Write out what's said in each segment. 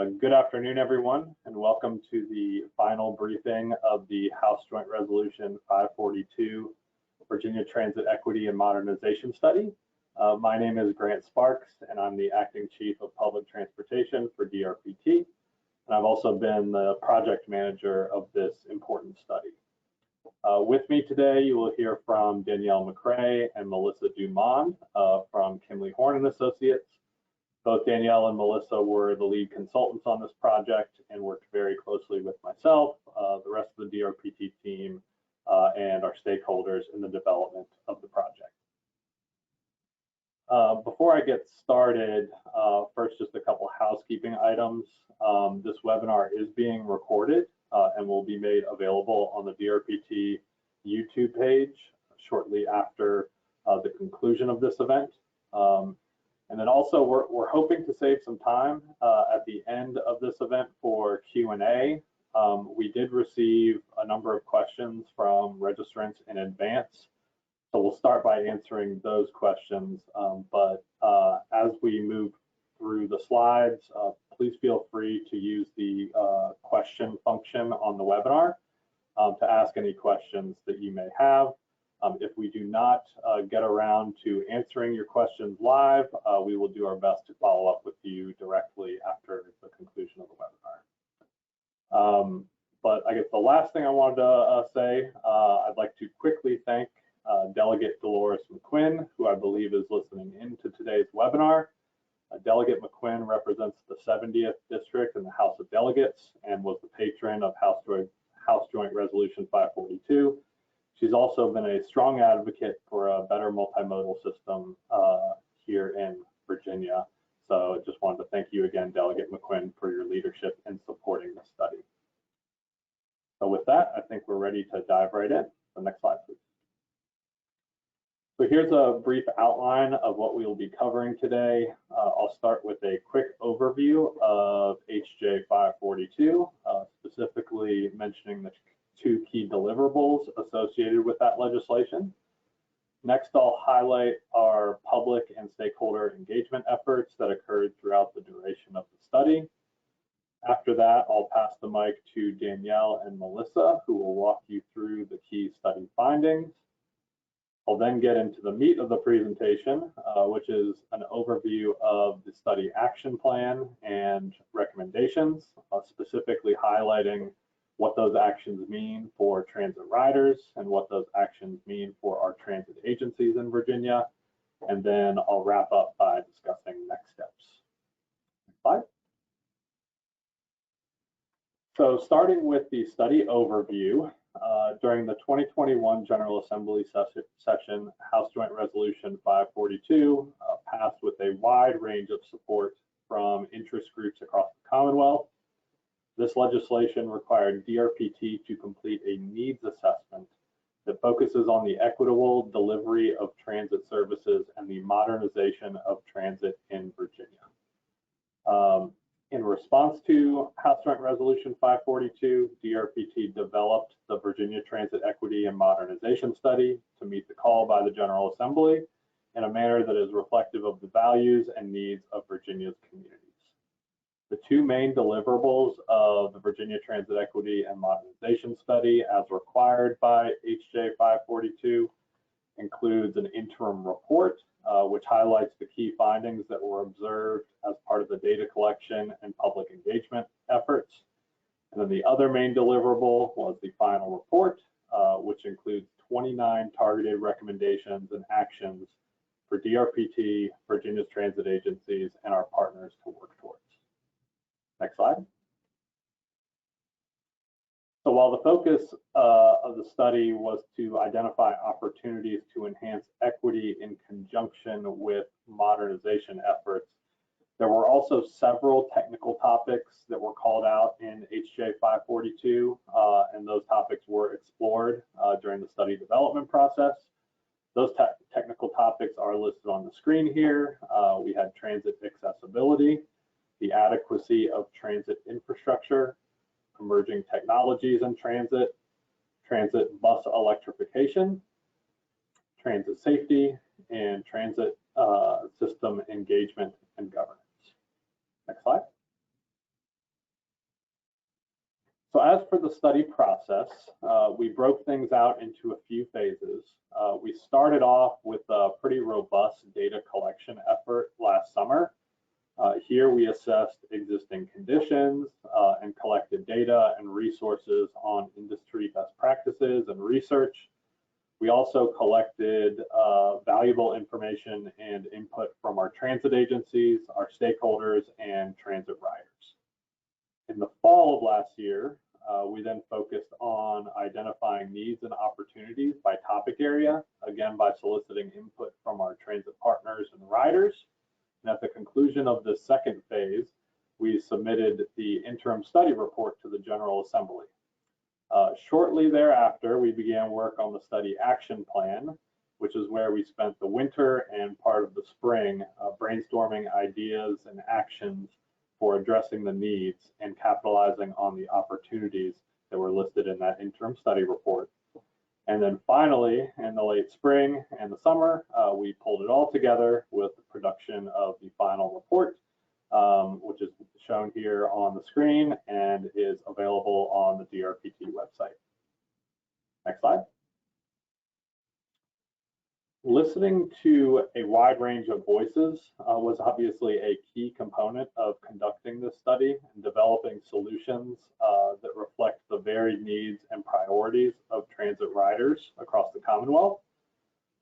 Good afternoon, everyone, and welcome to the final briefing of the House Joint Resolution 542 Virginia Transit Equity and Modernization Study. My name is Grant Sparks, and I'm the Acting Chief of Public Transportation for DRPT, and I've also been the project manager of this important study. With me today, you will hear from Danielle McCrae and Melissa Dumond from Kimley Horn and Associates. Both Danielle and Melissa were the lead consultants on this project and worked very closely with myself, the rest of the DRPT team, and our stakeholders in the development of the project. Before I get started, first just a couple housekeeping items. This webinar is being recorded and will be made available on the DRPT YouTube page shortly after the conclusion of this event. And then also we're hoping to save some time at the end of this event for Q&A. We did receive a number of questions from registrants in advance, so we'll start by answering those questions. But as we move through the slides, please feel free to use the question function on the webinar to ask any questions that you may have. If we do not get around to answering your questions live, we will do our best to follow up with you directly after the conclusion of the webinar. But I guess the last thing I wanted to say, I'd like to quickly thank Delegate Dolores McQuinn, who I believe is listening in to today's webinar. Delegate McQuinn represents the 70th District in the House of Delegates and was the patron of House Joint Resolution 542. She's also been a strong advocate for a better multimodal system here in Virginia. So I just wanted to thank you again, Delegate McQuinn, for your leadership in supporting the study. So with that, I think we're ready to dive right in. The next slide, please. So here's a brief outline of what we will be covering today. I'll start with a quick overview of HJ 542, specifically mentioning the two key deliverables associated with that legislation. Next, I'll highlight our public and stakeholder engagement efforts that occurred throughout the duration of the study. After that, I'll pass the mic to Danielle and Melissa, who will walk you through the key study findings. I'll then get into the meat of the presentation, which is an overview of the study action plan and recommendations, specifically highlighting what those actions mean for transit riders and what those actions mean for our transit agencies in Virginia. And then I'll wrap up by discussing next steps. Next slide. So starting with the study overview, during the 2021 General Assembly session, House Joint Resolution 542 passed with a wide range of support from interest groups across the Commonwealth. This legislation required DRPT to complete a needs assessment that focuses on the equitable delivery of transit services and the modernization of transit in Virginia. In response to House Joint Resolution 542, DRPT developed the Virginia Transit Equity and Modernization Study to meet the call by the General Assembly in a manner that is reflective of the values and needs of Virginia's communities. The two main deliverables of the Virginia Transit Equity and Modernization Study, as required by HJ 542, includes an interim report, which highlights the key findings that were observed as part of the data collection and public engagement efforts. And then the other main deliverable was the final report, which includes 29 targeted recommendations and actions for DRPT, Virginia's transit agencies, and our partners to work towards. Next slide. So while the focus of the study was to identify opportunities to enhance equity in conjunction with modernization efforts, there were also several technical topics that were called out in HJ 542, and those topics were explored during the study development process. Those technical topics are listed on the screen here. We had transit accessibility, the adequacy of transit infrastructure, emerging technologies in transit, transit bus electrification, transit safety, and transit system engagement and governance. Next slide. So as for the study process, we broke things out into a few phases. We started off with a pretty robust data collection effort last summer. Here we assessed existing conditions and collected data and resources on industry best practices and research. We also collected valuable information and input from our transit agencies, our stakeholders, and transit riders. In the fall of last year, we then focused on identifying needs and opportunities by topic area, again by soliciting input from our transit partners and riders. And at the conclusion of the second phase, we submitted the interim study report to the General Assembly. Shortly thereafter, we began work on the study action plan, which is where we spent the winter and part of the spring brainstorming ideas and actions for addressing the needs and capitalizing on the opportunities that were listed in that interim study report. And then finally, in the late spring and the summer, we pulled it all together with the production of the final report, which is shown here on the screen and is available on the DRPT website. Next slide. Listening to a wide range of voices was obviously a key component of conducting this study and developing solutions that reflect the varied needs and priorities of transit riders across the Commonwealth.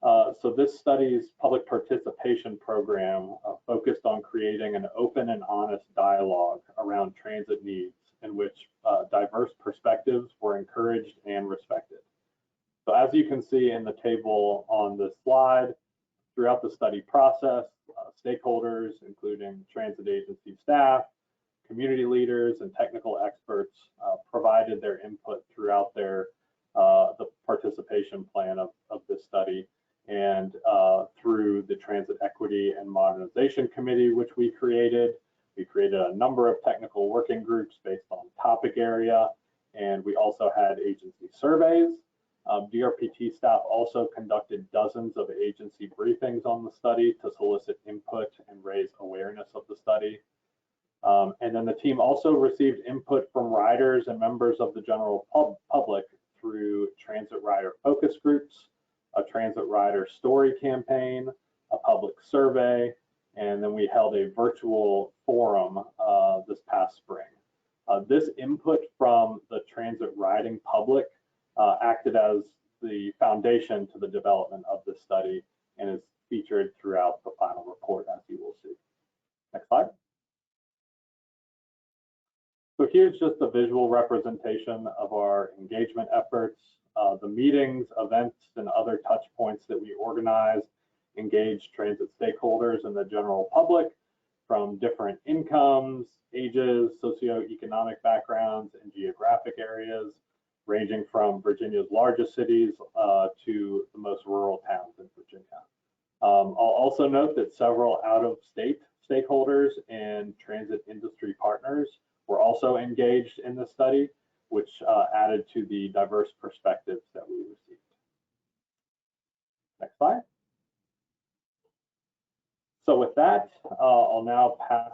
So this study's public participation program focused on creating an open and honest dialogue around transit needs in which diverse perspectives were encouraged and respected. So as you can see in the table on this slide, throughout the study process, stakeholders, including transit agency staff, community leaders, and technical experts provided their input throughout the participation plan of this study. And through the Transit Equity and Modernization Committee, which we created a number of technical working groups based on topic area, and we also had agency surveys. DRPT staff also conducted dozens of agency briefings on the study to solicit input and raise awareness of the study. And then the team also received input from riders and members of the general public through transit rider focus groups, a transit rider story campaign, a public survey, and then we held a virtual forum this past spring. This input from the transit riding public acted as the foundation to the development of this study and is featured throughout the final report, as you will see. Next slide. So here's just a visual representation of our engagement efforts. The meetings, events, and other touch points that we organized engaged transit stakeholders and the general public from different incomes, ages, socioeconomic backgrounds, and geographic areas, ranging from Virginia's largest cities to the most rural towns in Virginia. I'll also note that several out-of-state stakeholders and transit industry partners were also engaged in the study, which added to the diverse perspectives that we received. Next slide. So with that, I'll now pass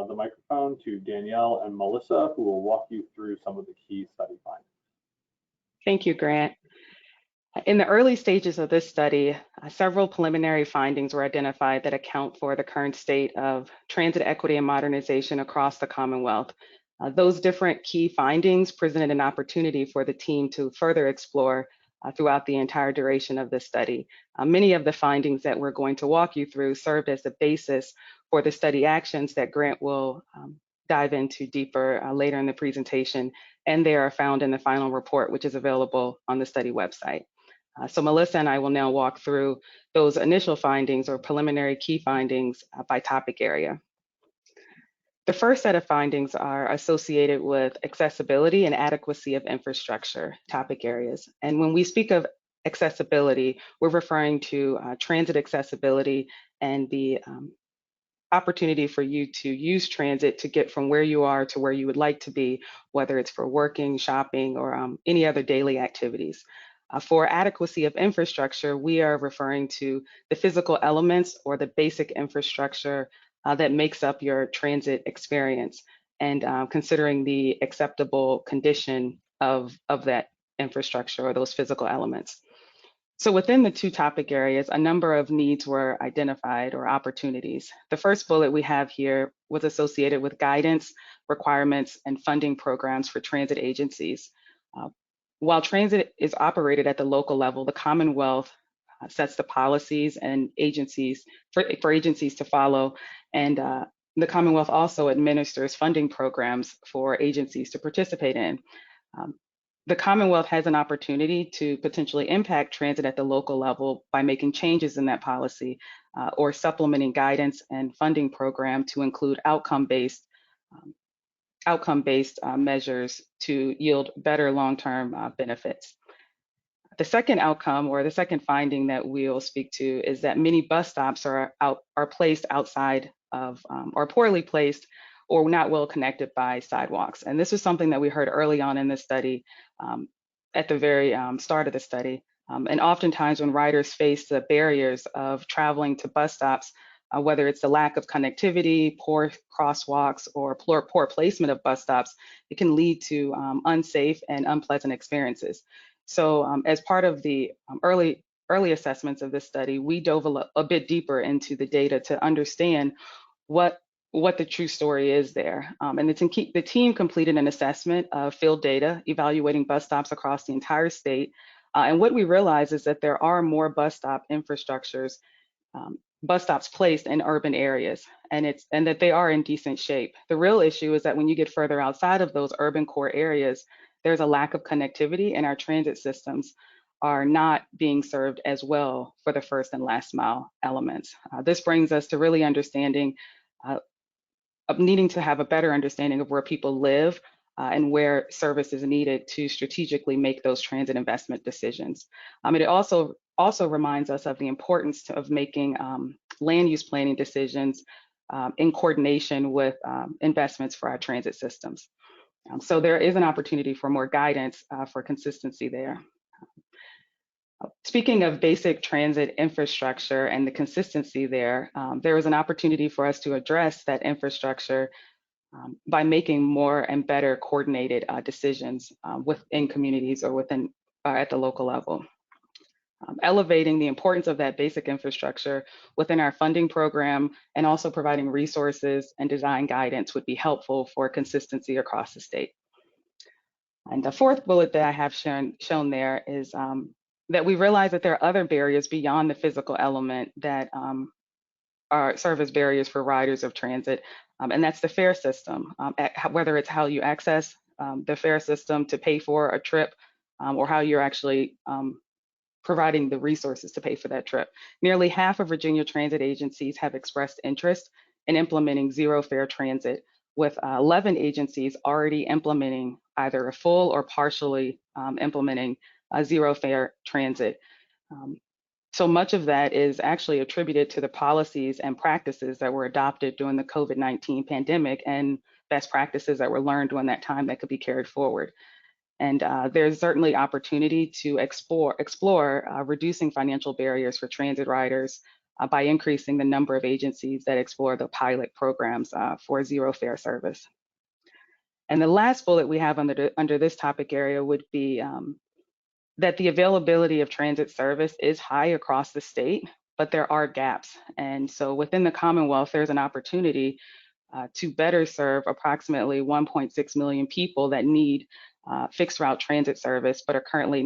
the microphone to Danielle and Melissa, who will walk you through some of the key study findings. Thank you, Grant. In the early stages of this study, several preliminary findings were identified that account for the current state of transit equity and modernization across the Commonwealth. Those different key findings presented an opportunity for the team to further explore throughout the entire duration of this study. Many of the findings that we're going to walk you through served as the basis for the study actions that Grant will dive into deeper later in the presentation, and they are found in the final report, which is available on the study website. So Melissa and I will now walk through those initial findings or preliminary key findings by topic area. The first set of findings are associated with accessibility and adequacy of infrastructure topic areas. And when we speak of accessibility, we're referring to transit accessibility and the opportunity for you to use transit to get from where you are to where you would like to be, whether it's for working, shopping, or any other daily activities. For adequacy of infrastructure, we are referring to the physical elements or the basic infrastructure that makes up your transit experience. and considering the acceptable condition of that infrastructure or those physical elements. So within the two topic areas, a number of needs were identified or opportunities. The first bullet we have here was associated with guidance, requirements, and funding programs for transit agencies. While transit is operated at the local level, the Commonwealth sets the policies and agencies for agencies to follow, and the Commonwealth also administers funding programs for agencies to participate in. The Commonwealth has an opportunity to potentially impact transit at the local level by making changes in that policy or supplementing guidance and funding program to include outcome-based measures to yield better long-term benefits. The second outcome or the second finding that we'll speak to is that many bus stops are placed outside of or poorly placed or not well connected by sidewalks. And this was something that we heard early on in the study, at the very start of the study. And oftentimes when riders face the barriers of traveling to bus stops, whether it's the lack of connectivity, poor crosswalks, or poor placement of bus stops, it can lead to unsafe and unpleasant experiences. So as part of the early assessments of this study, we dove a bit deeper into the data to understand what the true story is there. And the team completed an assessment of field data, evaluating bus stops across the entire state. And what we realized is that there are more bus stop infrastructures, bus stops placed in urban areas, and that they are in decent shape. The real issue is that when you get further outside of those urban core areas, there's a lack of connectivity, and our transit systems are not being served as well for the first and last mile elements. This brings us to really understanding of needing to have a better understanding of where people live and where service is needed to strategically make those transit investment decisions. It also reminds us of the importance of making land use planning decisions in coordination with investments for our transit systems. So there is an opportunity for more guidance for consistency there. Speaking of basic transit infrastructure and the consistency there, there was an opportunity for us to address that infrastructure by making more and better coordinated decisions within communities or at the local level. Elevating the importance of that basic infrastructure within our funding program and also providing resources and design guidance would be helpful for consistency across the state. And the fourth bullet that I have shown there is that we realize that there are other barriers beyond the physical element that serve as barriers for riders of transit, and that's the fare system, whether it's how you access the fare system to pay for a trip or how you're actually providing the resources to pay for that trip. Nearly half of Virginia transit agencies have expressed interest in implementing zero fare transit, with 11 agencies already implementing either a full or partially implementing a zero fare transit. So much of that is actually attributed to the policies and practices that were adopted during the COVID-19 pandemic and best practices that were learned during that time that could be carried forward. And there's certainly opportunity to explore reducing financial barriers for transit riders by increasing the number of agencies that explore the pilot programs for zero fare service. And the last bullet we have under this topic area would be that the availability of transit service is high across the state, but there are gaps. And so within the Commonwealth, there's an opportunity to better serve approximately 1.6 million people that need fixed route transit service, but are currently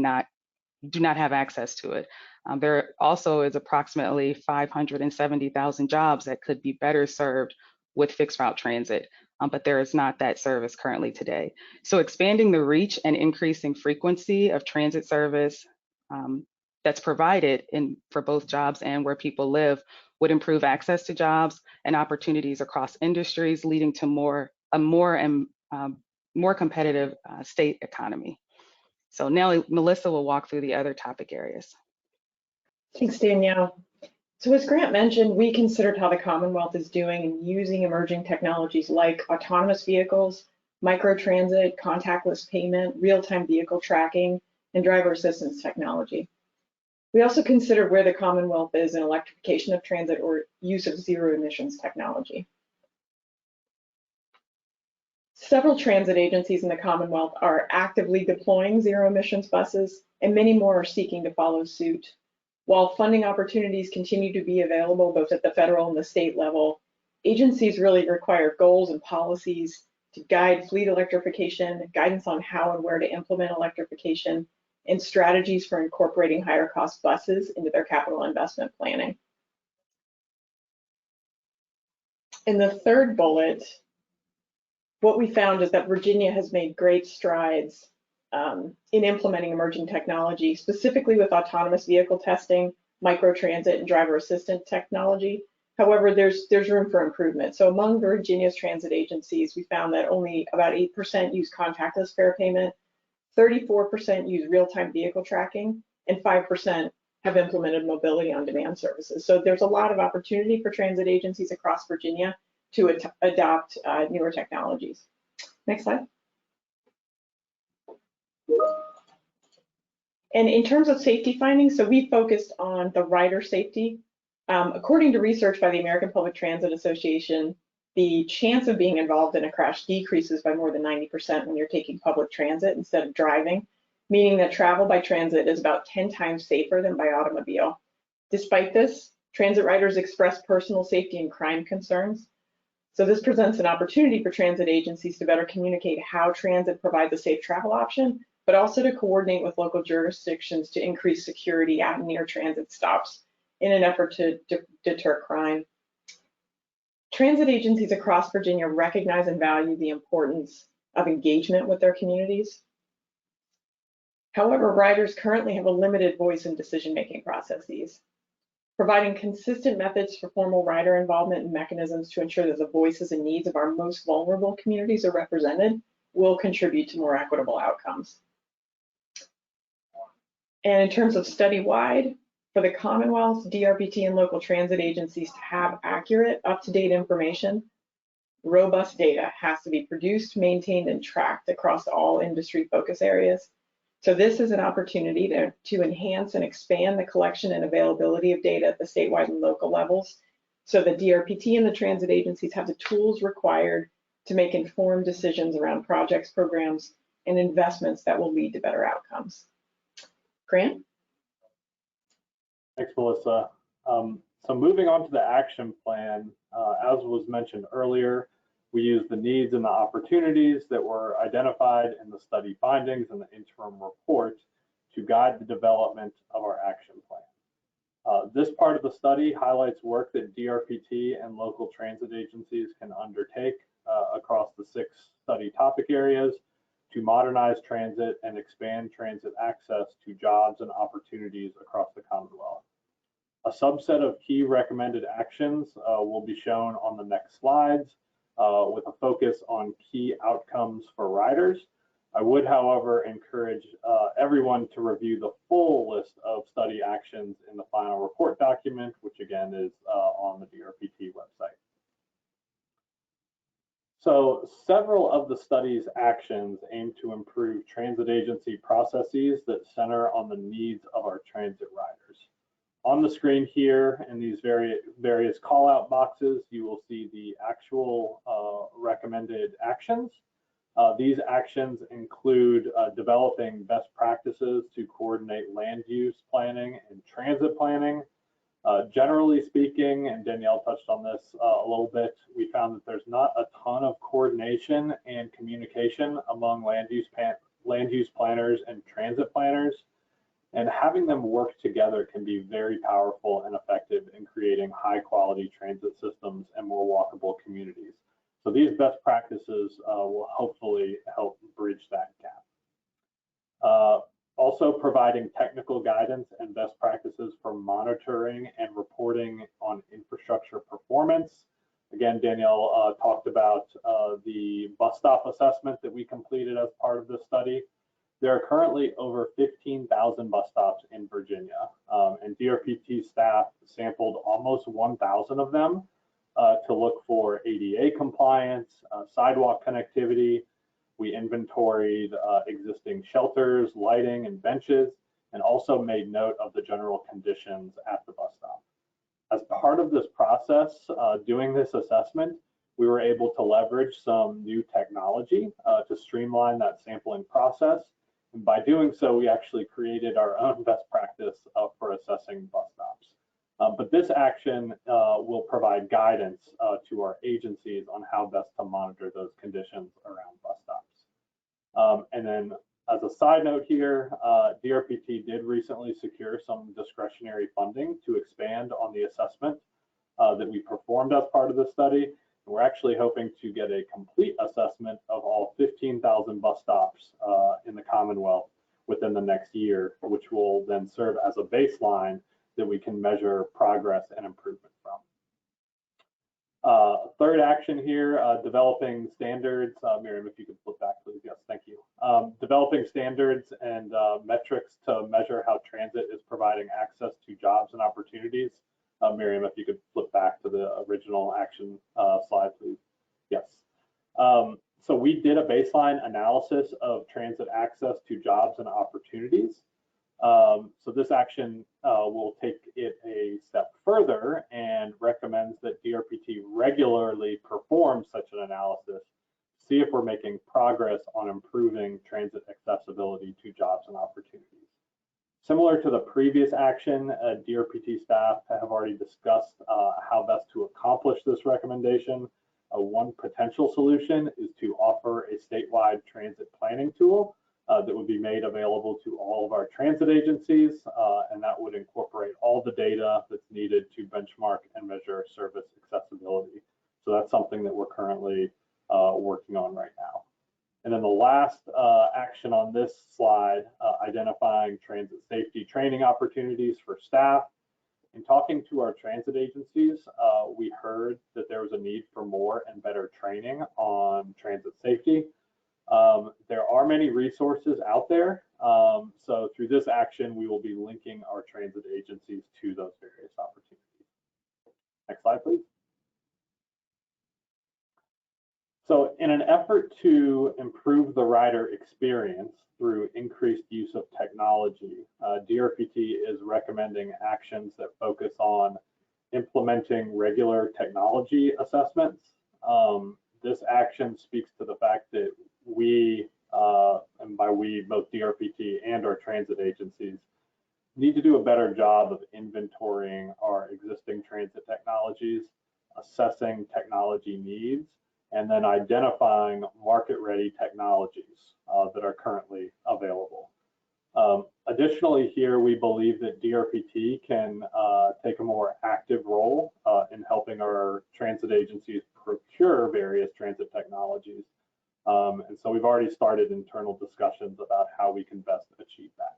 do not have access to it. There also is approximately 570,000 jobs that could be better served with fixed route transit, but there is not that service currently today. So expanding the reach and increasing frequency of transit service that's provided for both jobs and where people live would improve access to jobs and opportunities across industries, leading to a more competitive state economy. So now Melissa will walk through the other topic areas. Thanks, Danielle. So as Grant mentioned, we considered how the Commonwealth is doing in using emerging technologies like autonomous vehicles, microtransit, contactless payment, real-time vehicle tracking, and driver assistance technology. We also considered where the Commonwealth is in electrification of transit or use of zero emissions technology. Several transit agencies in the Commonwealth are actively deploying zero emissions buses, and many more are seeking to follow suit. While funding opportunities continue to be available both at the federal and the state level, agencies really require goals and policies to guide fleet electrification, guidance on how and where to implement electrification, and strategies for incorporating higher cost buses into their capital investment planning. In the third bullet, what we found is that Virginia has made great strides in implementing emerging technology, specifically with autonomous vehicle testing, microtransit, and driver assistant technology. However, there's room for improvement. So among Virginia's transit agencies, we found that only about 8% use contactless fare payment, 34% use real-time vehicle tracking, and 5% have implemented mobility on demand services. So there's a lot of opportunity for transit agencies across Virginia to adopt newer technologies. Next slide. And in terms of safety findings, so we focused on the rider safety. According to research by the American Public Transit Association, the chance of being involved in a crash decreases by more than 90% when you're taking public transit instead of driving, meaning that travel by transit is about 10 times safer than by automobile. Despite this, transit riders express personal safety and crime concerns. So this presents an opportunity for transit agencies to better communicate how transit provides a safe travel option, but also to coordinate with local jurisdictions to increase security at and near transit stops in an effort to deter crime. Transit agencies across Virginia recognize and value the importance of engagement with their communities. However, riders currently have a limited voice in decision-making processes. Providing consistent methods for formal rider involvement and mechanisms to ensure that the voices and needs of our most vulnerable communities are represented will contribute to more equitable outcomes. And in terms of study-wide, for the Commonwealth, DRPT and local transit agencies to have accurate, up-to-date information, robust data has to be produced, maintained, and tracked across all industry focus areas. So this is an opportunity to enhance and expand the collection and availability of data at the statewide and local levels, so the DRPT and the transit agencies have the tools required to make informed decisions around projects, programs, and investments that will lead to better outcomes. Grant? Thanks, Melissa. So moving on to the action plan, as was mentioned earlier, we used the needs and the opportunities that were identified in the study findings and the interim report to guide the development of our action plan. This part of the study highlights work that DRPT and local transit agencies can undertake across the 6 study topic areas to modernize transit and expand transit access to jobs and opportunities across the Commonwealth. A subset of key recommended actions will be shown on the next slides, with a focus on key outcomes for riders. I would, however, encourage everyone to review the full list of study actions in the final report document, which again is on the DRPT website. So several of the study's actions aim to improve transit agency processes that center on the needs of our transit riders. On the screen here in these various call-out boxes, you will see the actual recommended actions. These actions include developing best practices to coordinate land use planning and transit planning. Generally speaking, and Danielle touched on this a little bit, we found that there's not a ton of coordination and communication among land use planners and transit planners. And having them work together can be very powerful and effective in creating high quality transit systems and more walkable communities. So these best practices will hopefully help bridge that gap. Also providing technical guidance and best practices for monitoring and reporting on infrastructure performance. Again, Danielle talked about the bus stop assessment that we completed as part of this study. There are currently over 15,000 bus stops in Virginia, and DRPT staff sampled almost 1,000 of them to look for ADA compliance, sidewalk connectivity. We inventoried existing shelters, lighting, and benches, and also made note of the general conditions at the bus stop. As part of this process, doing this assessment, we were able to leverage some new technology to streamline that sampling process. And by doing so, we actually created our own best practice for assessing bus stops. But this action will provide guidance to our agencies on how best to monitor those conditions around bus stops. And then as a side note here, DRPT did recently secure some discretionary funding to expand on the assessment that we performed as part of the study. And we're actually hoping to get a complete assessment of all 15,000 bus stops in the Commonwealth within the next year, which will then serve as a baseline that we can measure progress and improvement from. Third action here, developing standards. Miriam, if you could flip back, please. Yes, thank you. Developing standards and metrics to measure how transit is providing access to jobs and opportunities. Miriam, if you could flip back to the original action slide, please. Yes. So we did a baseline analysis of transit access to jobs and opportunities. So this action will take it a step further and recommends that DRPT regularly perform such an analysis, see if we're making progress on improving transit accessibility to jobs and opportunities. Similar to the previous action, DRPT staff have already discussed how best to accomplish this recommendation. One potential solution is to offer a statewide transit planning tool that would be made available to all of our transit agencies, and that would incorporate all the data that's needed to benchmark and measure service accessibility. So that's something that we're currently working on right now. And then the last action on this slide, identifying transit safety training opportunities for staff. In talking to our transit agencies, we heard that there was a need for more and better training on transit safety. There are many resources out there. So through this action, we will be linking our transit agencies to those various opportunities. Next slide, please. So in an effort to improve the rider experience through increased use of technology, DRPT is recommending actions that focus on implementing regular technology assessments. This action speaks to the fact that we, and by we, both DRPT and our transit agencies, need to do a better job of inventorying our existing transit technologies, assessing technology needs, and then identifying market-ready technologies that are currently available. Additionally, here we believe that DRPT can take a more active role in helping our transit agencies procure various transit technologies. And so we've already started internal discussions about how we can best achieve that.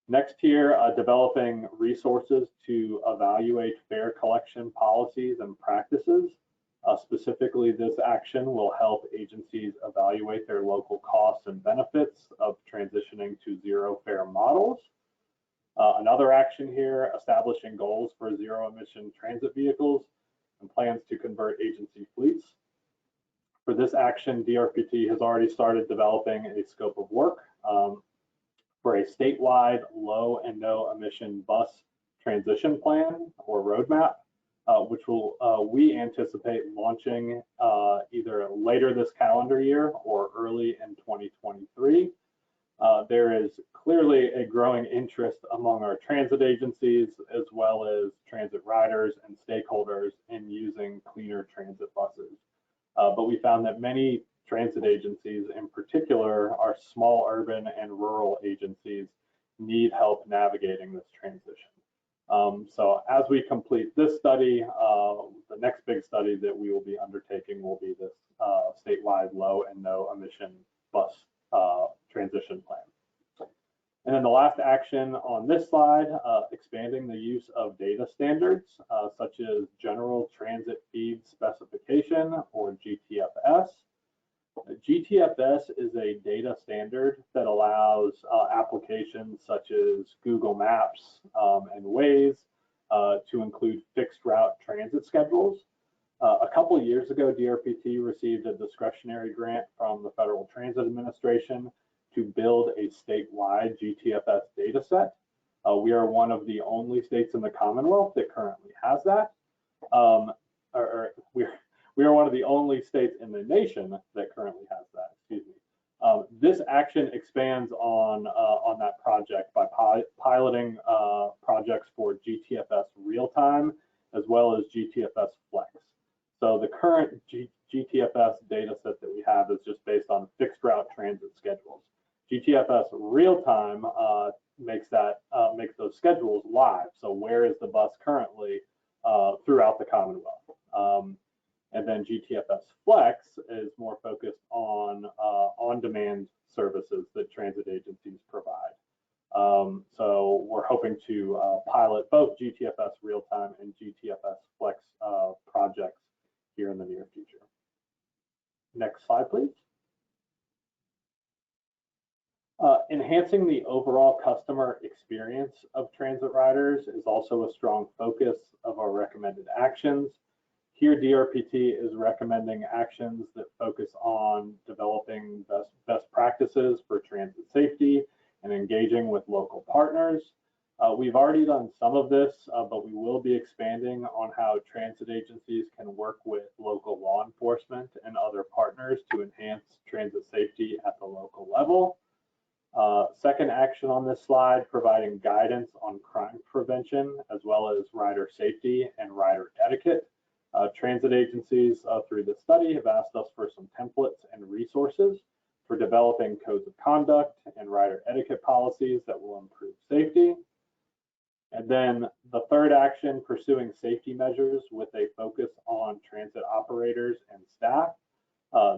Next here, developing resources to evaluate fare collection policies and practices. Specifically, this action will help agencies evaluate their local costs and benefits of transitioning to zero fare models. Another action here, establishing goals for zero emission transit vehicles and plans to convert agency fleets. For this action, DRPT has already started developing a scope of work for a statewide low and no emission bus transition plan or roadmap, which will we anticipate launching either later this calendar year or early in 2023. There is clearly a growing interest among our transit agencies as well as transit riders and stakeholders in using cleaner transit buses. But we found that many transit agencies, in particular our small urban and rural agencies, need help navigating this transition. So as we complete this study, the next big study that we will be undertaking will be this statewide low and no emission bus transition plan. And then the last action on this slide, expanding the use of data standards, such as General Transit Feed Specification, or GTFS. GTFS is a data standard that allows applications such as Google Maps and Waze to include fixed route transit schedules. A couple of years ago, DRPT received a discretionary grant from the Federal Transit Administration to build a statewide GTFS data set. We are one of the only states in the Commonwealth that currently has that. We are one of the only states in the nation that currently has that, excuse me. This action expands on that project by piloting projects for GTFS real-time as well as GTFS flex. So the current GTFS data set that we have is just based on fixed route transit schedules. GTFS real-time makes those schedules live. So where is the bus currently throughout the Commonwealth? And then GTFS Flex is more focused on on-demand services that transit agencies provide. So we're hoping to pilot both GTFS real-time and GTFS Flex projects here in the near future. Next slide, please. Enhancing the overall customer experience of transit riders is also a strong focus of our recommended actions. Here, DRPT is recommending actions that focus on developing best practices for transit safety and engaging with local partners. We've already done some of this, but we will be expanding on how transit agencies can work with local law enforcement and other partners to enhance transit safety at the local level. Second action on this slide, providing guidance on crime prevention as well as rider safety and rider etiquette. Transit agencies through this study have asked us for some templates and resources for developing codes of conduct and rider etiquette policies that will improve safety. And then the third action, pursuing safety measures with a focus on transit operators and staff.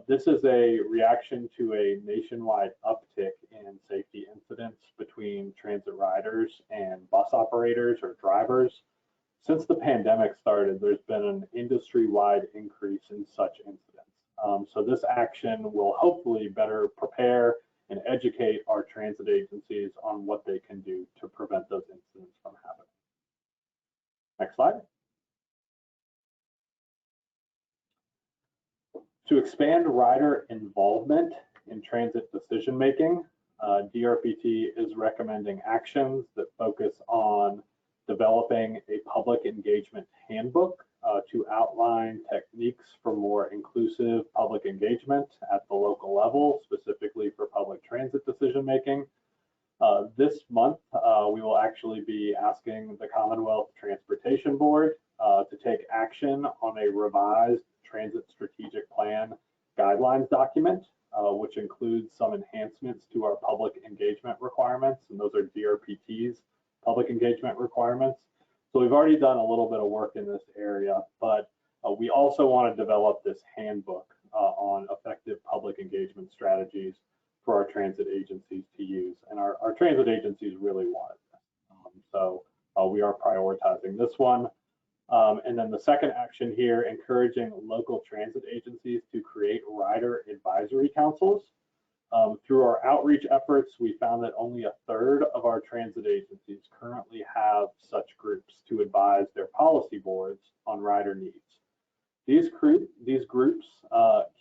This is a reaction to a nationwide uptick in safety incidents between transit riders and bus operators or drivers. Since the pandemic started, there's been an industry-wide increase in such incidents. So this action will hopefully better prepare and educate our transit agencies on what they can do to prevent those incidents from happening. Next slide. To expand rider involvement in transit decision-making, DRPT is recommending actions that focus on developing a public engagement handbook to outline techniques for more inclusive public engagement at the local level, specifically for public transit decision-making. This month, we will actually be asking the Commonwealth Transportation Board to take action on a revised Transit Strategic Plan guidelines document, which includes some enhancements to our public engagement requirements, and those are DRPT's public engagement requirements. So we've already done a little bit of work in this area, but we also want to develop this handbook on effective public engagement strategies for our transit agencies to use, and our transit agencies really want it. So we are prioritizing this one. And then the second action here, encouraging local transit agencies to create rider advisory councils. Through our outreach efforts, we found that only 1/3 of our transit agencies currently have such groups to advise their policy boards on rider needs. These groups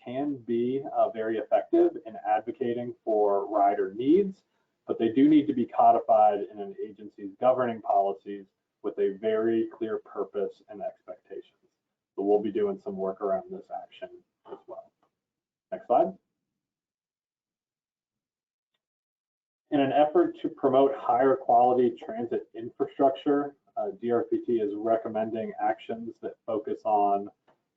can be very effective in advocating for rider needs, but they do need to be codified in an agency's governing policies with a very clear purpose and expectations. So we'll be doing some work around this action as well. Next slide. In an effort to promote higher quality transit infrastructure, DRPT is recommending actions that focus on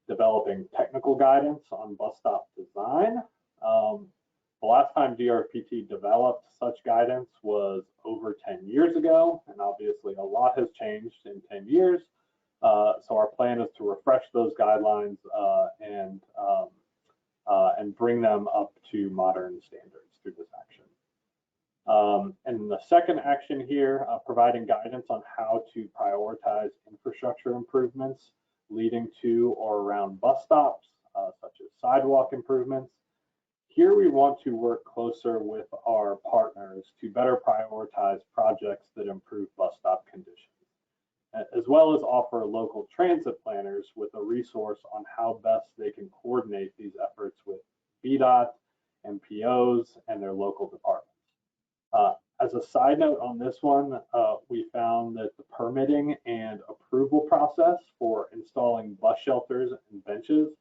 developing technical guidance on bus stop design. The last time DRPT developed such guidance was over 10 years ago, and obviously a lot has changed in 10 years. So our plan is to refresh those guidelines and bring them up to modern standards through this action. And the second action here, providing guidance on how to prioritize infrastructure improvements leading to or around bus stops, such as sidewalk improvements. Here we want to work closer with our partners to better prioritize projects that improve bus stop conditions, as well as offer local transit planners with a resource on how best they can coordinate these efforts with VDOT, MPOs, and their local departments. As a side note on this one, we found that the permitting and approval process for installing bus shelters and benches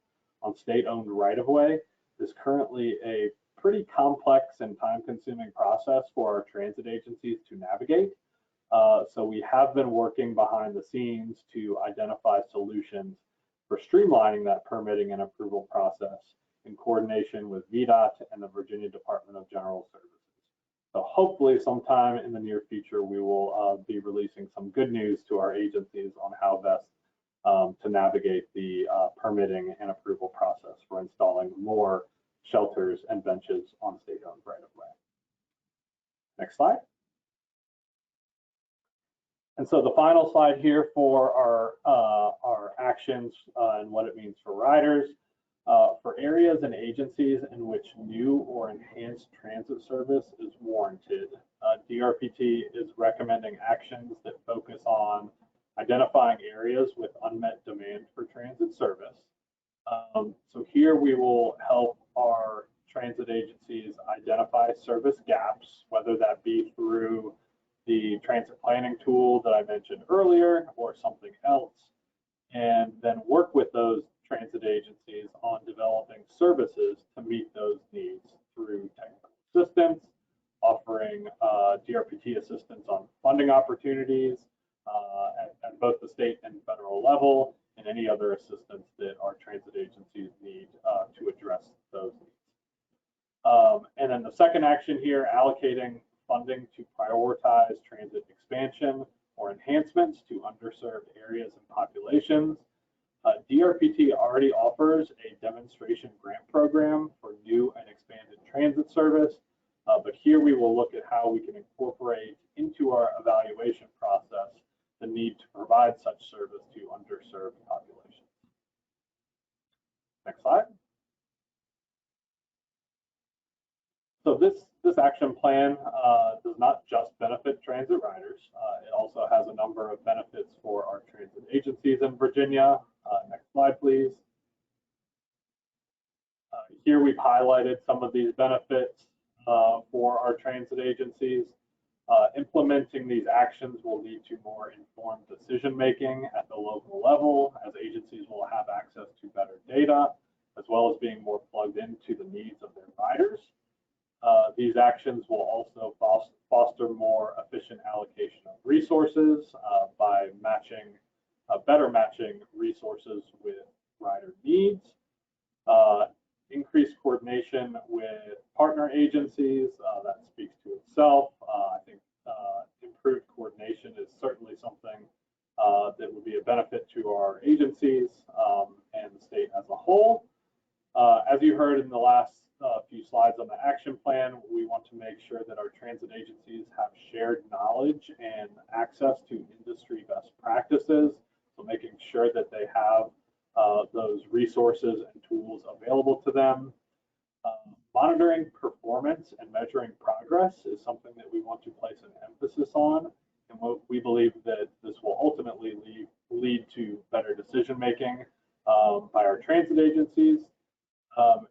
on state-owned right-of-way is currently a pretty complex and time-consuming process for our transit agencies to navigate. So we have been working behind the scenes to identify solutions for streamlining that permitting and approval process in coordination with VDOT and the Virginia Department of General Services. So hopefully sometime in the near future, we will be releasing some good news to our agencies on how best to navigate the permitting and approval process for installing more shelters and benches on state-owned right-of-way. Next slide. And so the final slide here for our actions and what it means for riders. For areas and agencies in which new or enhanced transit service is warranted, DRPT is recommending actions that focus on identifying areas with unmet demand for transit service. So here we will help our transit agencies identify service gaps, whether that be through the transit planning tool that I mentioned earlier or something else, and then work with those transit agencies on developing services to meet those needs through technical assistance, offering DRPT assistance on funding opportunities at both the state and federal level, and any other assistance that our transit agencies need to address those needs. And then the second action here, allocating funding to prioritize transit expansion or enhancements to underserved areas and populations. DRPT already offers a demonstration grant program for new and expanded transit service, but here we will look at how we can incorporate into our evaluation process the need to provide such service to underserved populations. Next slide. So this action plan does not just benefit transit riders. It also has a number of benefits for our transit agencies in Virginia. Next slide, please. Here we've highlighted some of these benefits for our transit agencies. Implementing these actions will lead to more informed decision-making at the local level, as agencies will have access to better data, as well as being more plugged into the needs of their riders. These actions will also foster more efficient allocation of resources by better matching resources with rider needs, increased coordination with partner agencies. That speaks to itself. I think improved coordination is certainly something that would be a benefit to our agencies and the state as a whole. As you heard in the last few slides on the action plan, we want to make sure that our transit agencies have shared knowledge and access to industry best practices. So making sure that they have those resources and tools available to them. Monitoring performance and measuring progress is something that we want to place an emphasis on. And we believe that this will ultimately lead to better decision making by our transit agencies.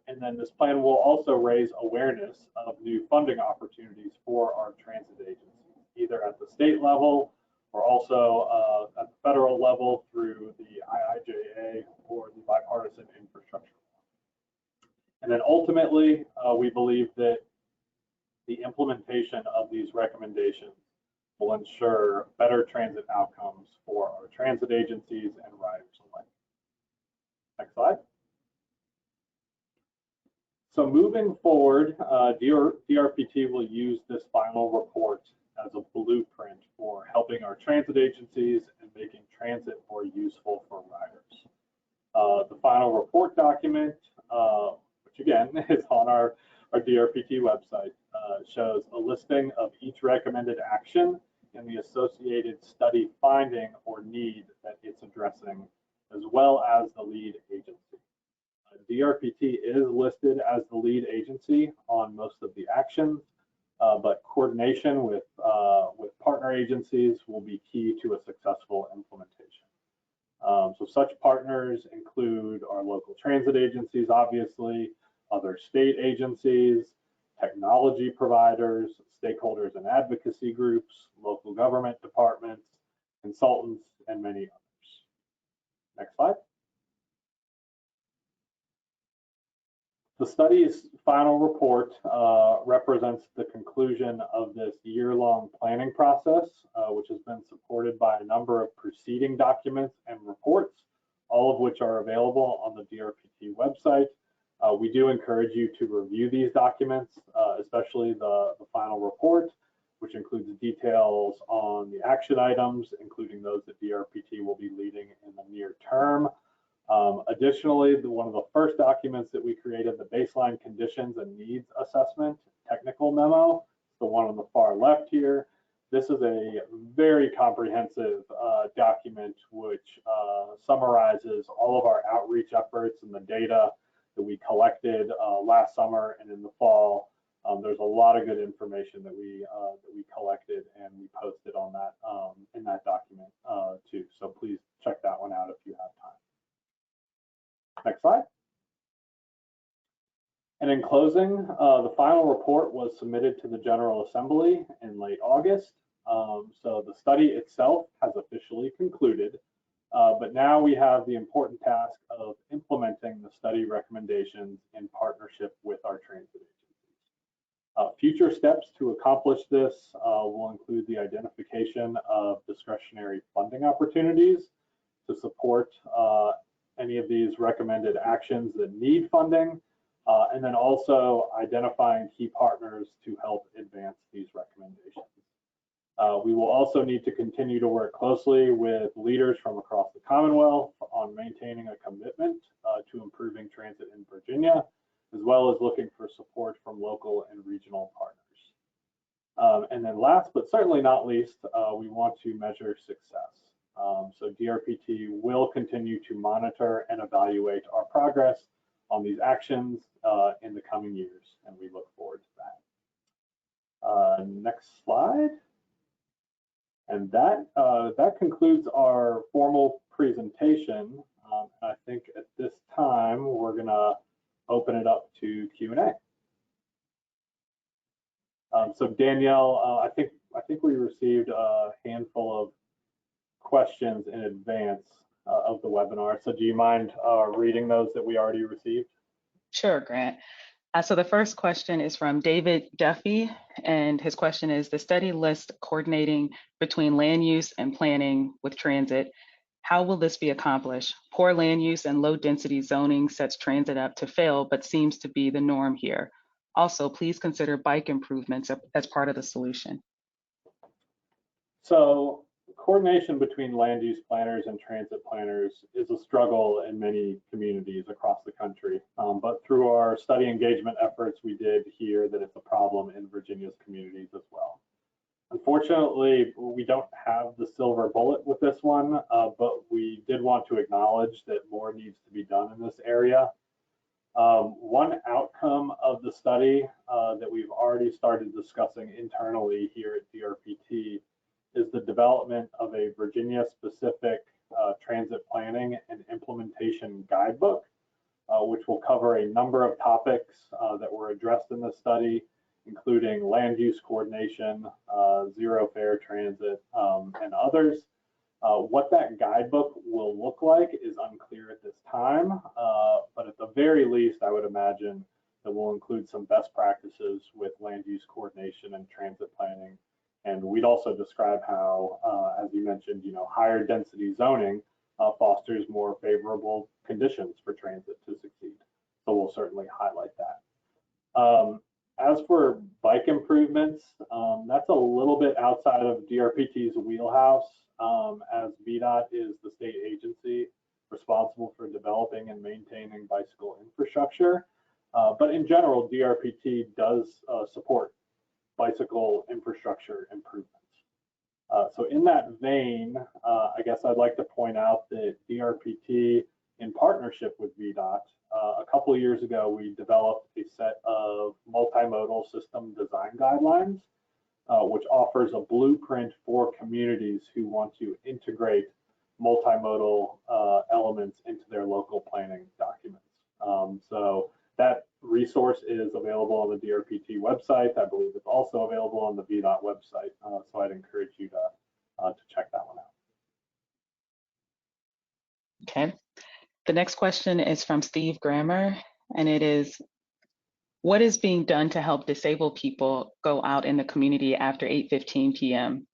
And then this plan will also raise awareness of new funding opportunities for our transit agencies, either at the state level or also at the federal level through the IIJA or the bipartisan infrastructure. And then ultimately, we believe that the implementation of these recommendations will ensure better transit outcomes for our transit agencies and riders alike. Next slide. So moving forward, DRPT will use this final report as a blueprint for helping our transit agencies and making transit more useful for riders. The final report document, which again is on our DRPT website, shows a listing of each recommended action and the associated study finding or need that it's addressing, as well as the lead agency. DRPT is listed as the lead agency on most of the actions, but coordination with partner agencies will be key to a successful implementation. So such partners include our local transit agencies, obviously, other state agencies, technology providers, stakeholders and advocacy groups, local government departments, consultants, and many others. Next slide. The study's final report represents the conclusion of this year-long planning process, which has been supported by a number of preceding documents and reports, all of which are available on the DRPT website. We do encourage you to review these documents, especially the final report, which includes details on the action items, including those that DRPT will be leading in the near term. Additionally, one of the first documents that we created, the baseline conditions and needs assessment technical memo, the one on the far left here. This is a very comprehensive document which summarizes all of our outreach efforts and the data that we collected last summer and in the fall. There's a lot of good information that we collected and we posted on that in that document too. So please check that one out if you have time. Next slide. And in closing, the final report was submitted to the General Assembly in late August. So the study itself has officially concluded, but now we have the important task of implementing the study recommendations in partnership with our transit agencies. Future steps to accomplish this will include the identification of discretionary funding opportunities to support any of these recommended actions that need funding, and then also identifying key partners to help advance these recommendations. We will also need to continue to work closely with leaders from across the Commonwealth on maintaining a commitment to improving transit in Virginia, as well as looking for support from local and regional partners. And then last, but certainly not least, we want to measure success. So DRPT will continue to monitor and evaluate our progress on these actions in the coming years, and we look forward to that. Next slide. And that concludes our formal presentation. I think at this time, we're gonna open it up to Q&A. So Danielle, I think we received a handful of questions in advance of the webinar. So do you mind reading those that we already received? Sure, Grant. So the first question is from David Duffy, and his question is, the study lists coordinating between land use and planning with transit. How will this be accomplished? Poor land use and low density zoning sets transit up to fail, but seems to be the norm here. Also, please consider bike improvements as part of the solution. So coordination between land use planners and transit planners is a struggle in many communities across the country. But through our study engagement efforts, we did hear that it's a problem in Virginia's communities as well. Unfortunately, we don't have the silver bullet with this one, but we did want to acknowledge that more needs to be done in this area. One outcome of the study that we've already started discussing internally here at DRPT is the development of a Virginia-specific transit planning and implementation guidebook, which will cover a number of topics that were addressed in the study, including land use coordination, zero fare transit, and others. What that guidebook will look like is unclear at this time, but at the very least, I would imagine that we'll include some best practices with land use coordination and transit planning. And we'd also describe how, as you mentioned, higher density zoning fosters more favorable conditions for transit to succeed. So we'll certainly highlight that. As for bike improvements, that's a little bit outside of DRPT's wheelhouse, as VDOT is the state agency responsible for developing and maintaining bicycle infrastructure. But in general, DRPT does support bicycle infrastructure improvements. So in that vein, I guess I'd like to point out that DRPT, in partnership with VDOT, a couple of years ago, we developed a set of multimodal system design guidelines, which offers a blueprint for communities who want to integrate multimodal elements into their local planning documents. So that resource is available on the DRPT website. I believe it's also available on the VDOT website. So I'd encourage you to check that one out. Okay. The next question is from Steve Grammer, and it is, What is being done to help disabled people go out in the community after 8:15 p.m.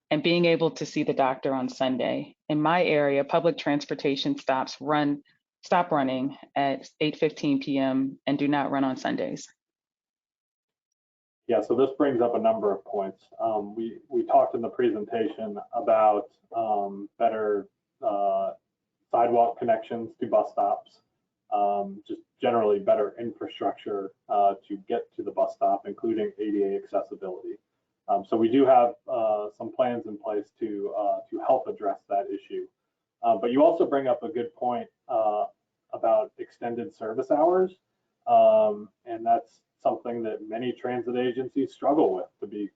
and being able to see the doctor on Sunday? In my area, public transportation stop running at 8:15 p.m. and do not run on Sundays. Yeah, so this brings up a number of points. We talked in the presentation about better sidewalk connections to bus stops, just generally better infrastructure to get to the bus stop, including ADA accessibility. So we do have some plans in place to help address that issue. But you also bring up a good point about extended service hours, and that's something that many transit agencies struggle with, to be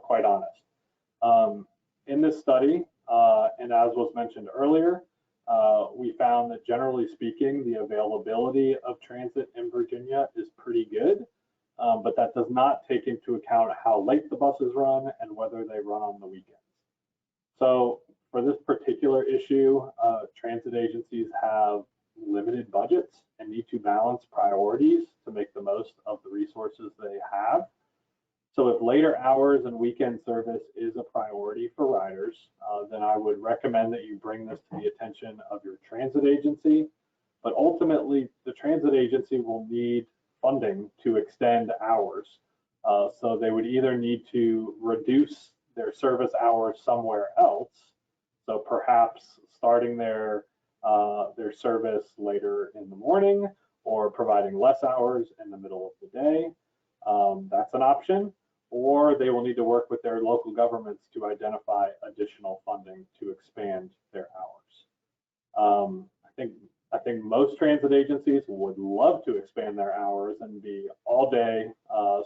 quite honest. In this study, and as was mentioned earlier, we found that generally speaking, the availability of transit in Virginia is pretty good, but that does not take into account how late the buses run and whether they run on the weekends. So for this particular issue, transit agencies have limited budgets and need to balance priorities to make the most of the resources they have. So if later hours and weekend service is a priority for riders, then I would recommend that you bring this to the attention of your transit agency. But ultimately, the transit agency will need funding to extend hours. So they would either need to reduce their service hours somewhere else. So perhaps starting their service later in the morning or providing less hours in the middle of the day. That's an option. Or they will need to work with their local governments to identify additional funding to expand their hours. I think most transit agencies would love to expand their hours and be all-day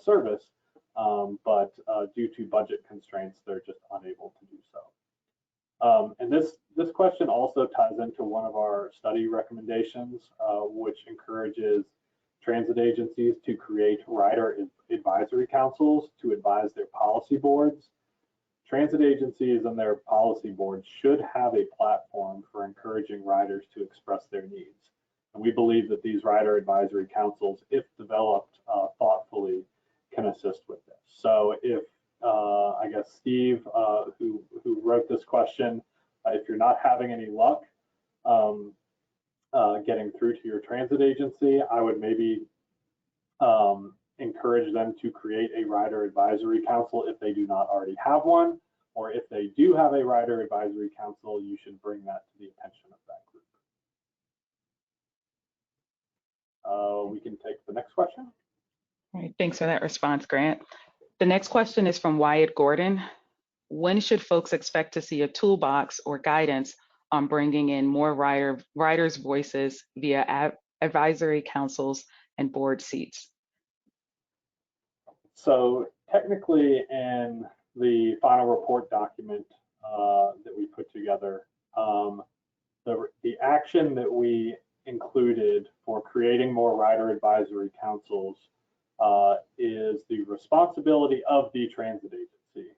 service, but due to budget constraints, they're just unable to do so. And this question also ties into one of our study recommendations, which encourages transit agencies to create rider advisory councils to advise their policy boards. Transit agencies and their policy boards should have a platform for encouraging riders to express their needs. And we believe that these rider advisory councils, if developed thoughtfully, can assist with this. So if, I guess, Steve, who wrote this question, if you're not having any luck getting through to your transit agency, I would maybe encourage them to create a rider advisory council if they do not already have one, or if they do have a rider advisory council, you should bring that to the attention of that group. We can take the next question. All right, thanks for that response, Grant. The next question is from Wyatt Gordon. When should folks expect to see a toolbox or guidance on bringing in more riders' voices via advisory councils and board seats? So technically in the final report document that we put together, the action that we included for creating more rider advisory councils is the responsibility of the transit agency.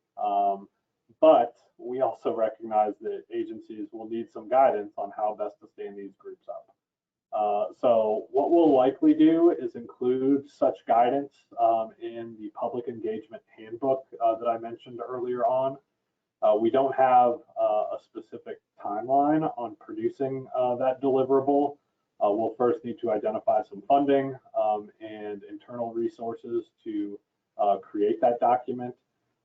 But we also recognize that agencies will need some guidance on how best to stand these groups up. So what we'll likely do is include such guidance in the public engagement handbook that I mentioned earlier on. We don't have a specific timeline on producing that deliverable. We'll first need to identify some funding and internal resources to create that document.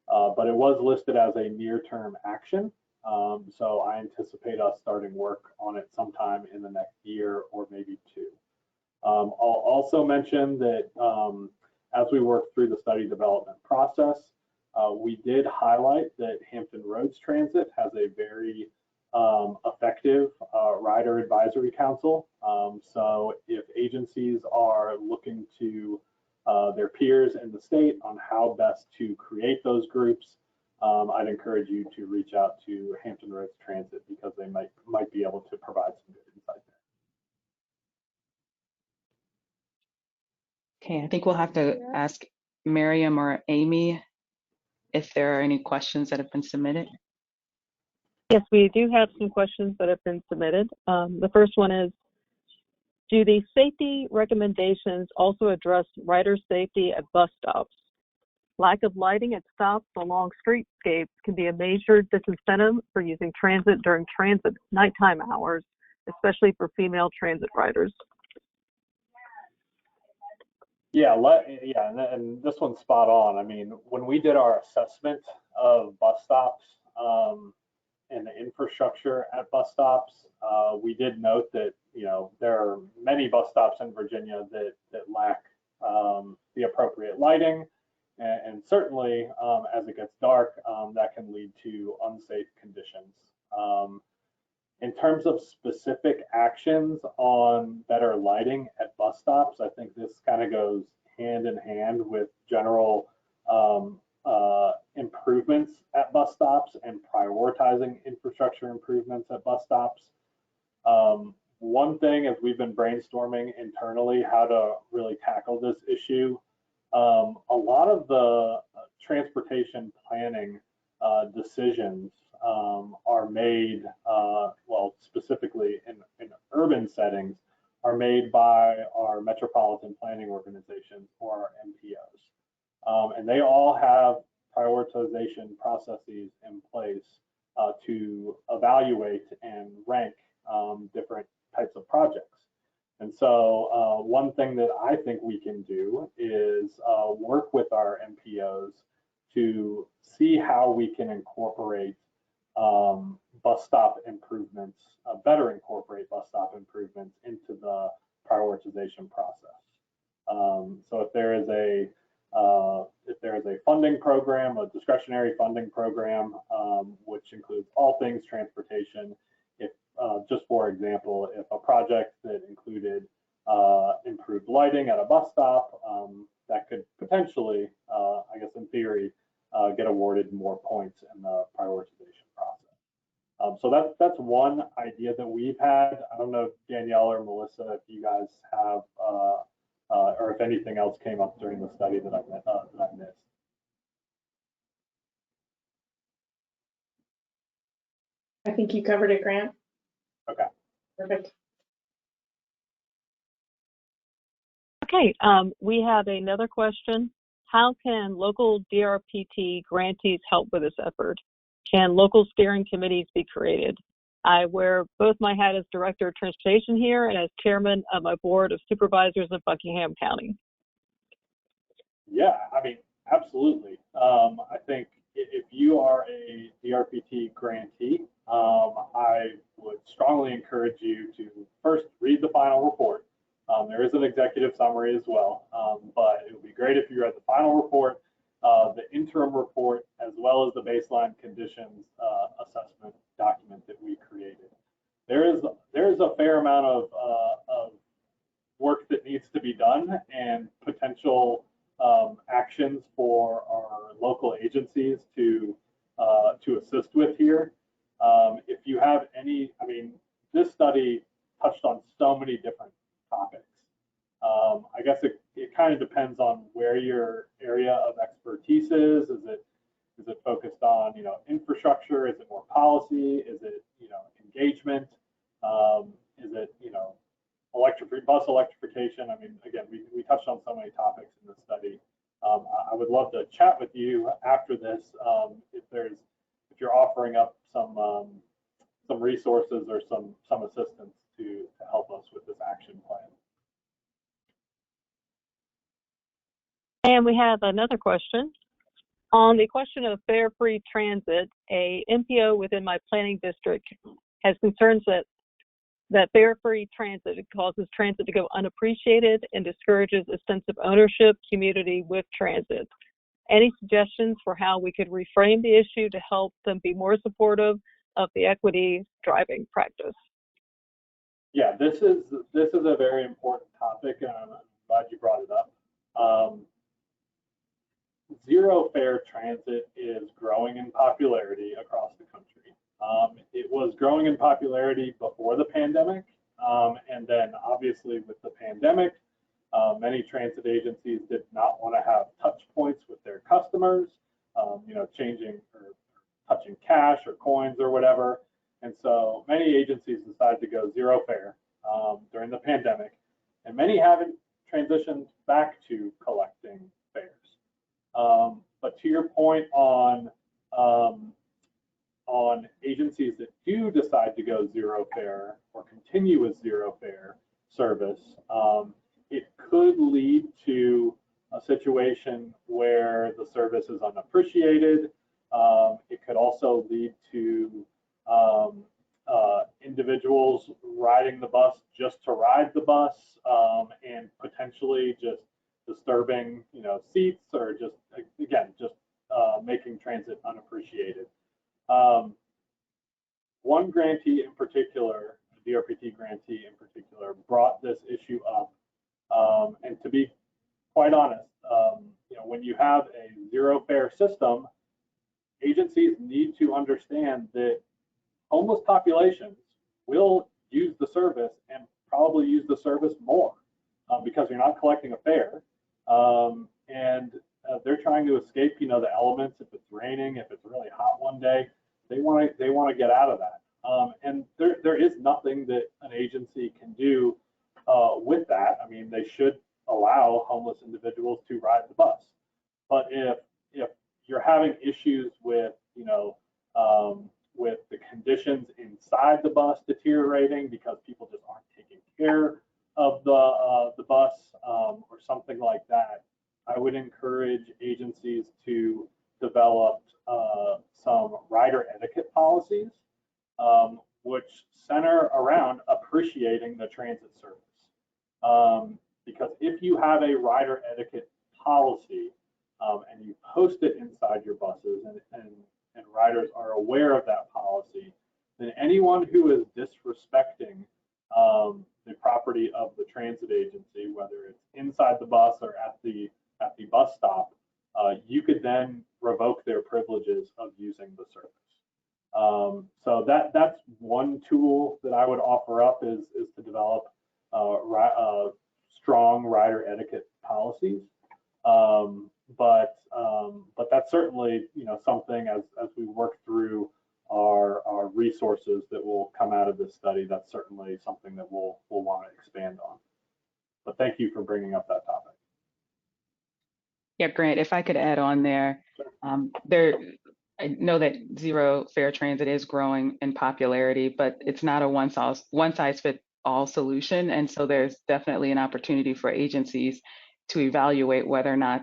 But it was listed as a near-term action. So I anticipate us starting work on it sometime in the next year or maybe two. I'll also mention that as we work through the study development process, we did highlight that Hampton Roads Transit has a very effective rider advisory council. So if agencies are looking to their peers in the state on how best to create those groups, I'd encourage you to reach out to Hampton Roads Transit because they might be able to provide some good insight there. Okay, I think we'll have to ask Miriam or Amy if there are any questions that have been submitted. Yes, we do have some questions that have been submitted. The first one is, Do the safety recommendations also address rider safety at bus stops? Lack of lighting at stops along streetscapes can be a major disincentive for using transit during transit nighttime hours, especially for female transit riders. Yeah, and this one's spot on. I mean, when we did our assessment of bus stops and the infrastructure at bus stops, we did note that, you know, there are many bus stops in Virginia that lack the appropriate lighting, and certainly as it gets dark, that can lead to unsafe conditions. In terms of specific actions on better lighting at bus stops, I think this kind of goes hand in hand with general improvements at bus stops and prioritizing infrastructure improvements at bus stops. One thing, as we've been brainstorming internally how to really tackle this issue, a lot of the transportation planning decisions are made, well, specifically in urban settings, are made by our metropolitan planning organizations, or our MPOs. And they all have prioritization processes in place to evaluate and rank different types of projects. And so one thing that I think we can do is work with our MPOs to see how we can incorporate bus stop improvements, better incorporate bus stop improvements into the prioritization process. So if there is a funding program, a discretionary funding program, which includes all things transportation, if just for example, if a project that included improved lighting at a bus stop, that could potentially, I guess in theory, get awarded more points in the prioritization process. So that's one idea that we've had. I don't know if Danielle or Melissa, if you guys have, or if anything else came up during the study that I missed. I think you covered it, Grant. Okay. Perfect. Okay, we have another question. How can local DRPT grantees help with this effort? Can local steering committees be created? I wear both my hat as Director of Transportation here and as Chairman of my Board of Supervisors of Buckingham County. Yeah, I mean, absolutely. I think if you are a DRPT grantee, I would strongly encourage you to first read the final report. There is an executive summary as well, but it would be great if you read the final report, the interim report, as well as the baseline conditions assessment document that we created. There is a fair amount of work that needs to be done and potential actions for our local agencies to assist with here. If you have any, I mean, this study touched on so many different topics. I guess it kind of depends on where your area of expertise is. Is it focused on, you know, infrastructure? Is it more policy? Is it, you know, engagement? Is it, you know, bus electrification? I mean, again, we touched on so many topics in this study. I would love to chat with you after this if you're offering up some resources or some assistance to help us with this action plan. And we have another question. On the question of fare-free transit, a MPO within my planning district has concerns that fare-free transit causes transit to go unappreciated and discourages a sense of ownership community with transit. Any suggestions for how we could reframe the issue to help them be more supportive of the equity driving practice? Yeah, this is a very important topic, and I'm glad you brought it up. Zero fare transit is growing in popularity across the country. It was growing in popularity before the pandemic, and then obviously with the pandemic, many transit agencies did not want to have touch points with their customers, you know, changing or touching cash or coins or whatever. And so many agencies decided to go zero fare. during the pandemic, and many haven't transitioned back to collecting fares. But to your point on agencies that do decide to go zero fare or continue with zero fare service, it could lead to a situation where the service is unappreciated. It could also lead to individuals riding the bus just to ride the bus, and potentially just disturbing, seats, or just, again, just making transit unappreciated. One grantee in particular, a DRPT grantee in particular, brought this issue up. And to be quite honest, when you have a zero fare system, agencies need to understand that homeless populations will use the service and probably use the service more because you're not collecting a fare. And they're trying to escape, the elements. If it's raining, if it's really hot one day, they want to get out of that. And there is nothing that an agency can do with that. I mean, they should allow homeless individuals to ride the bus. But if you're having issues with, with the conditions inside the bus deteriorating because people just aren't taking care of the bus, or something like that, I would encourage agencies to develop some rider etiquette policies, which center around appreciating the transit service. Because if you have a rider etiquette policy and you post it inside your buses, and riders are aware of that policy, then anyone who is disrespecting the property of the transit agency, whether it's inside the bus or at the bus stop, you could then revoke their privileges of using the service. So that's one tool that I would offer up is to develop strong rider etiquette policies. But that's certainly something as we work through our resources that will come out of this study. That's certainly something that we'll want to expand on. But thank you for bringing up that topic. Yeah, Grant, if I could add on there, I know that zero fare transit is growing in popularity, but it's not a one size fits all solution. And so there's definitely an opportunity for agencies to evaluate whether or not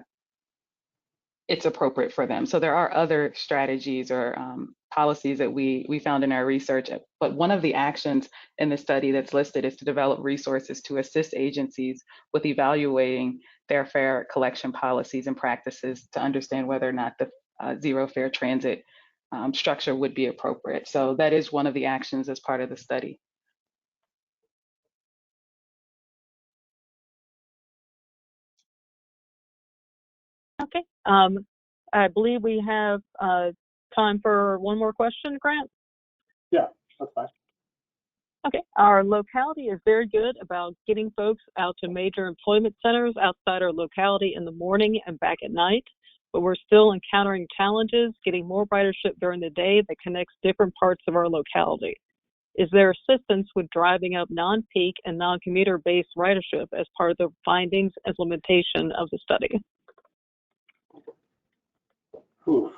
it's appropriate for them. So there are other strategies or policies that we found in our research, but one of the actions in the study that's listed is to develop resources to assist agencies with evaluating their fare collection policies and practices to understand whether or not the zero fare transit structure would be appropriate. So that is one of the actions as part of the study. Okay. I believe we have time for one more question, Grant. Yeah, that's fine. Okay. Our locality is very good about getting folks out to major employment centers outside our locality in the morning and back at night, but we're still encountering challenges getting more ridership during the day that connects different parts of our locality. Is there assistance with driving up non-peak and non-commuter-based ridership as part of the findings implementation of the study? Whew.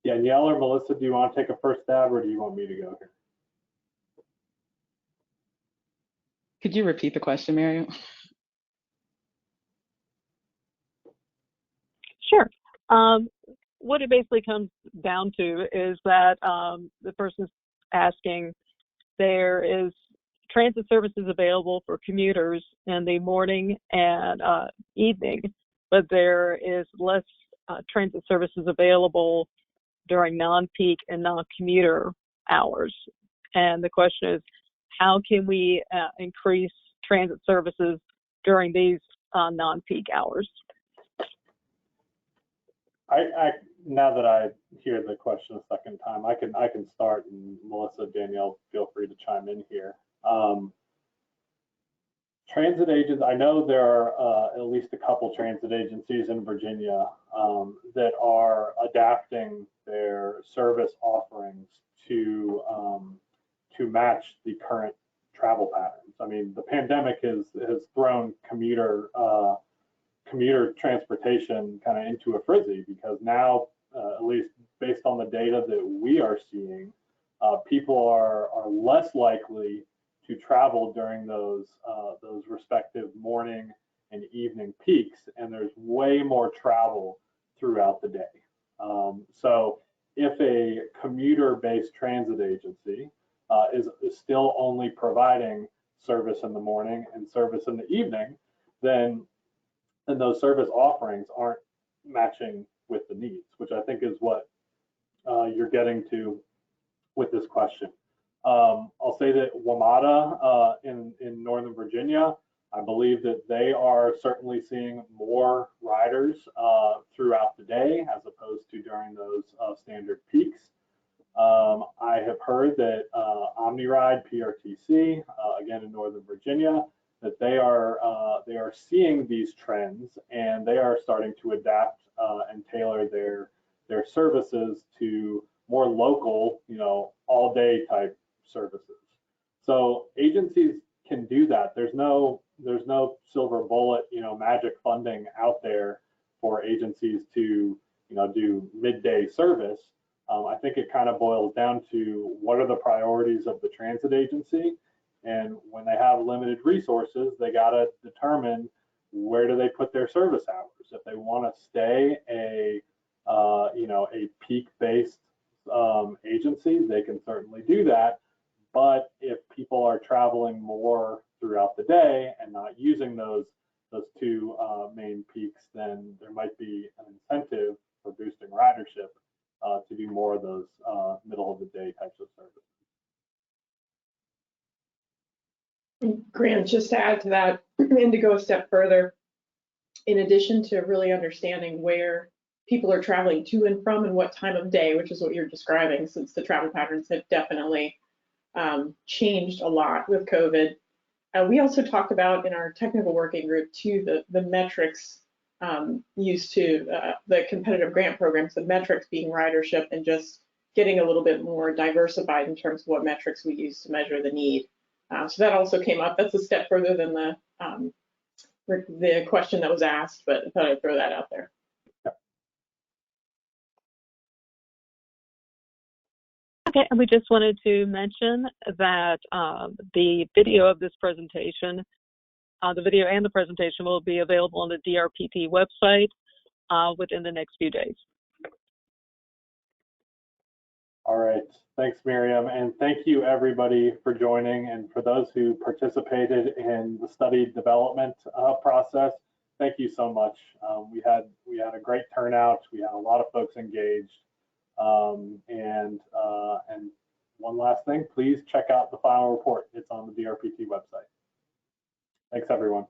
Danielle or Melissa, do you want to take a first stab, or do you want me to go here? Could you repeat the question, Miriam? Sure. What it basically comes down to is that the person's asking, there is transit services available for commuters in the morning and evening, but there is less transit services available during non-peak and non-commuter hours. And the question is, how can we increase transit services during these non-peak hours? Now that I hear the question a second time, I can start, and Melissa, Danielle, feel free to chime in here. Transit agents, I know there are at least a couple transit agencies in Virginia that are adapting their service offerings to match the current travel patterns. I mean, the pandemic has thrown commuter transportation kind of into a frenzy, because now, at least based on the data that we are seeing, people are less likely to travel during those respective morning and evening peaks, and there's way more travel throughout the day. So if a commuter-based transit agency is still only providing service in the morning and service in the evening, then those service offerings aren't matching with the needs, which I think is what you're getting to with this question. I'll say that WMATA in Northern Virginia, I believe that they are certainly seeing more riders throughout the day as opposed to during those standard peaks. I have heard that OmniRide, PRTC, again in Northern Virginia, that they are seeing these trends, and they are starting to adapt and tailor their services to more local, all day type services. So agencies can do that. There's no silver bullet, magic funding out there for agencies to, do midday service. I think it kind of boils down to what are the priorities of the transit agency, and when they have limited resources, they got to determine where do they put their service hours. If they want to stay a peak-based agency, they can certainly do that. But if people are traveling more throughout the day and not using those two main peaks, then there might be an incentive for boosting ridership to do more of those middle of the day types of services. Grant, just to add to that and to go a step further, in addition to really understanding where people are traveling to and from and what time of day, which is what you're describing, since the travel patterns have definitely changed a lot with COVID. We also talked about in our technical working group too, the metrics used to the competitive grant programs, the metrics being ridership, and just getting a little bit more diversified in terms of what metrics we use to measure the need. So that also came up. That's a step further than the question that was asked, but I thought I'd throw that out there. Okay, and we just wanted to mention that the video of this presentation, the video and the presentation will be available on the DRPT website within the next few days. All right, thanks, Miriam, and thank you everybody for joining, and for those who participated in the study development process, thank you so much. We had a great turnout. We had a lot of folks engaged, and one last thing, please check out the final report. It's on the DRPT website. Thanks, everyone.